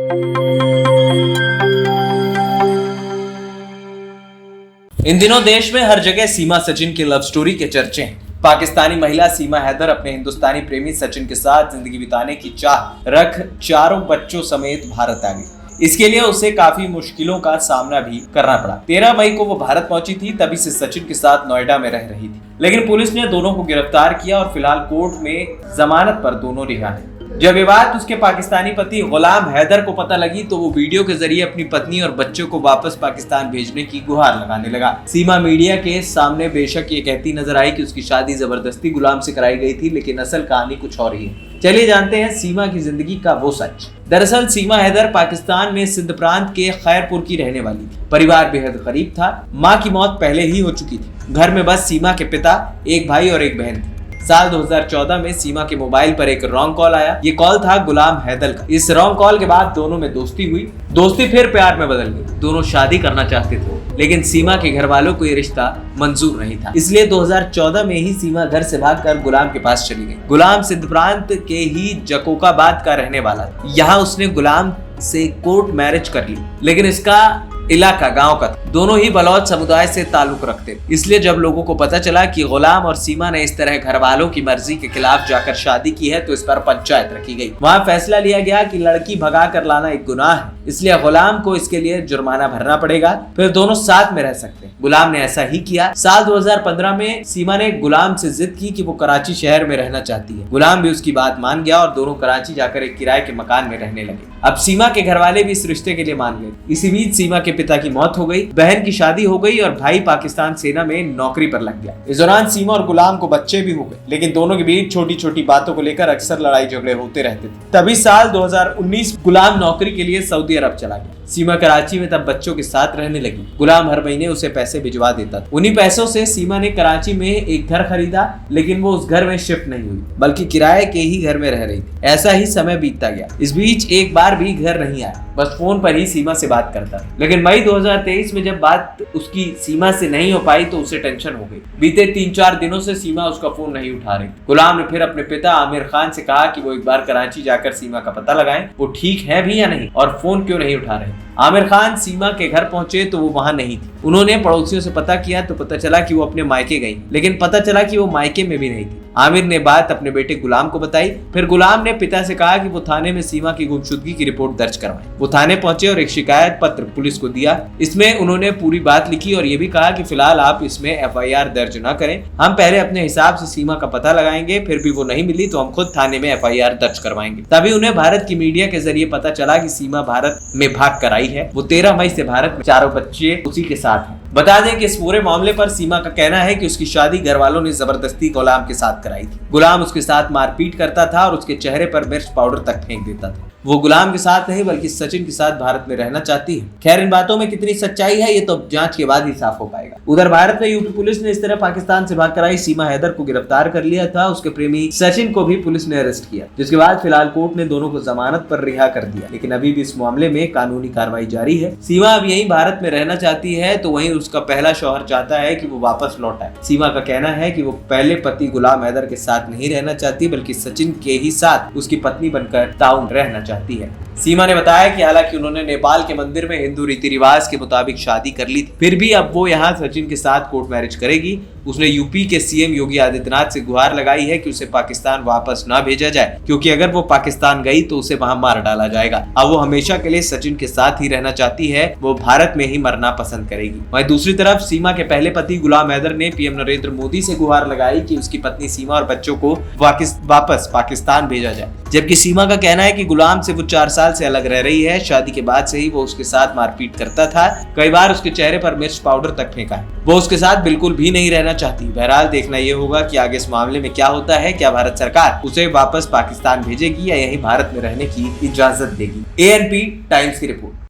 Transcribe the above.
इन दिनों देश में हर जगह सीमा सचिन की लव स्टोरी के चर्चे हैं। पाकिस्तानी महिला सीमा हैदर अपने हिंदुस्तानी प्रेमी सचिन के साथ जिंदगी बिताने की चाह रख 4 बच्चों समेत भारत आ गई। इसके लिए उसे काफी मुश्किलों का सामना भी करना पड़ा। 13 मई को वो भारत पहुंची थी, तभी से सचिन के साथ नोएडा में रह रही थी, लेकिन पुलिस ने दोनों को गिरफ्तार किया और फिलहाल कोर्ट में जमानत पर दोनों रिहा हैं। जब ये बात उसके पाकिस्तानी पति गुलाम हैदर को पता लगी तो वो वीडियो के जरिए अपनी पत्नी और बच्चों को वापस पाकिस्तान भेजने की गुहार लगाने लगा। सीमा मीडिया के सामने बेशक ये कहती नजर आई कि उसकी शादी जबरदस्ती गुलाम से कराई गई थी, लेकिन असल कहानी कुछ और ही है। चलिए जानते हैं सीमा की जिंदगी का वो सच। दरअसल सीमा हैदर पाकिस्तान में सिंध प्रांत के खैरपुर की रहने वाली थी। परिवार बेहद गरीब था। माँ की मौत पहले ही हो चुकी थी। घर में बस सीमा के पिता, एक भाई और एक बहन थी। साल 2014 में सीमा के मोबाइल पर एक रॉन्ग कॉल आया। ये कॉल था गुलाम हैदर का। इस रॉन्ग कॉल के बाद दोनों में दोस्ती हुई। दोस्ती फिर प्यार में बदल गई। दोनों शादी करना चाहते थे, लेकिन सीमा के घर वालों को ये रिश्ता मंजूर नहीं था। इसलिए 2014 में ही सीमा घर से भागकर गुलाम के पास चली गई। गुलाम सिंध प्रांत के ही जकोकाबाद का रहने वाला था। यहाँ उसने गुलाम से कोर्ट मैरिज कर ली, लेकिन इसका इलाका गांव का था। दोनों ही बलौच समुदाय से ताल्लुक रखते, इसलिए जब लोगों को पता चला कि गुलाम और सीमा ने इस तरह घर वालों की मर्जी के खिलाफ जाकर शादी की है तो इस पर पंचायत रखी गई। वहाँ फैसला लिया गया कि लड़की भगा कर लाना एक गुनाह है, इसलिए गुलाम को इसके लिए जुर्माना भरना पड़ेगा, फिर दोनों साथ में रह सकते हैं। गुलाम ने ऐसा ही किया। साल 2015 में सीमा ने गुलाम से जिद की कि वो कराची शहर में रहना चाहती है। गुलाम भी उसकी बात मान गया और दोनों कराची जाकर एक किराए के मकान में रहने लगे। अब सीमा के घर वाले भी इस रिश्ते के लिए मान गए। इसी बीच सीमा के पिता की मौत हो गई, बहन की शादी हो गई और भाई पाकिस्तान सेना में नौकरी पर लग गया। इस दौरान सीमा और गुलाम को बच्चे भी हो गए, लेकिन दोनों के बीच छोटी छोटी बातों को लेकर अक्सर लड़ाई झगड़े होते रहते थे। तभी साल 2019 गुलाम नौकरी के लिए सऊदी अरब चला गया। सीमा कराची में तब बच्चों के साथ रहने लगी। गुलाम हर महीने उसे पैसे भिजवा देता था। उन्हीं पैसों से सीमा ने कराची में एक घर खरीदा, लेकिन वो उस घर में शिफ्ट नहीं हुई, बल्कि किराए के ही घर में रह रही थी। ऐसा ही समय बीतता गया। इस बीच एक बार भी घर नहीं आया, बस फोन पर ही सीमा से बात करता। लेकिन मई 2023 में जब बात उसकी सीमा से नहीं हो पाई तो उसे टेंशन हो गई। बीते 3-4 दिनों से सीमा उसका फोन नहीं उठा रही। गुलाम ने फिर अपने पिता आमिर खान से कहा कि वो एक बार कराची जाकर सीमा का पता लगाएं, वो ठीक है भी या नहीं और फोन क्यों नहीं उठा रहे। आमिर खान सीमा के घर पहुंचे तो वो वहां नहीं थी। उन्होंने पड़ोसियों से पता किया तो पता चला कि वो अपने मायके गई, लेकिन पता चला कि वो मायके में भी नहीं थी। आमिर ने बात अपने बेटे गुलाम को बताई। फिर गुलाम ने पिता से कहा कि वो थाने में सीमा की गुमशुदगी की रिपोर्ट दर्ज करवाएं। वो थाने पहुंचे और एक शिकायत पत्र पुलिस को दिया। इसमें उन्होंने पूरी बात लिखी और ये भी कहा कि फिलहाल आप इसमें FIR दर्ज न करें, हम पहले अपने हिसाब से सीमा का पता लगाएंगे, फिर भी वो नहीं मिली तो हम खुद थाने में FIR दर्ज करवाएंगे। तभी उन्हें भारत की मीडिया के जरिए पता चला कि सीमा भारत में भाग कर आई है। वो 13 मई से भारत में 4 बच्चे उसी के साथ हैं। बता दें कि इस पूरे मामले पर सीमा का कहना है कि उसकी शादी घर वालों ने जबरदस्ती गुलाम के साथ कराई थी। गुलाम उसके साथ मारपीट करता था और उसके चेहरे पर मिर्च पाउडर तक फेंक देता था। वो गुलाम के साथ नहीं बल्कि सचिन के साथ भारत में रहना चाहती है। खैर, इन बातों में कितनी सच्चाई है ये तो जांच के बाद ही साफ हो पाएगा। उधर भारत में यूपी पुलिस ने इस तरह पाकिस्तान से भागकर आई सीमा हैदर को गिरफ्तार कर लिया था। उसके प्रेमी सचिन को भी पुलिस ने अरेस्ट किया, जिसके बाद फिलहाल कोर्ट ने दोनों को जमानत पर रिहा कर दिया, लेकिन अभी भी इस मामले में कानूनी कार्रवाई जारी है। सीमा अब यही भारत में रहना चाहती है तो वहीं उसका पहला शौहर चाहता है कि वो वापस लौट आए। सीमा का कहना है कि वो पहले पति गुलाम हैदर के साथ नहीं रहना चाहती, बल्कि सचिन के ही साथ उसकी पत्नी बनकर ताउन रहना चाहती है। सीमा ने बताया कि हालांकि उन्होंने नेपाल के मंदिर में हिंदू रीति रिवाज के मुताबिक शादी कर ली थी, फिर भी अब वो यहाँ सचिन के साथ कोर्ट मैरिज करेगी। उसने यूपी के CM योगी आदित्यनाथ से गुहार लगाई है कि उसे पाकिस्तान वापस ना भेजा जाए, क्योंकि अगर वो पाकिस्तान गई तो उसे वहां मार डाला जाएगा। अब वो हमेशा के लिए सचिन के साथ ही रहना चाहती है, वो भारत में ही मरना पसंद करेगी। वहीं दूसरी तरफ सीमा के पहले पति गुलाम हैदर ने PM नरेंद्र मोदी से गुहार लगाई कि उसकी पत्नी सीमा और बच्चों को वापस पाकिस्तान भेजा जाए, जबकि सीमा का कहना है कि गुलाम से वो 4 साल से अलग रह रही है। शादी के बाद से ही वो उसके साथ मारपीट करता था, कई बार उसके चेहरे पर मिर्च पाउडर तक फेंका है। वो उसके साथ बिल्कुल भी नहीं रहना चाहती। बहरहाल देखना ये होगा कि आगे इस मामले में क्या होता है। क्या भारत सरकार उसे वापस पाकिस्तान भेजेगी या यहीं भारत में रहने की इजाजत देगी। ANP टाइम्स की रिपोर्ट।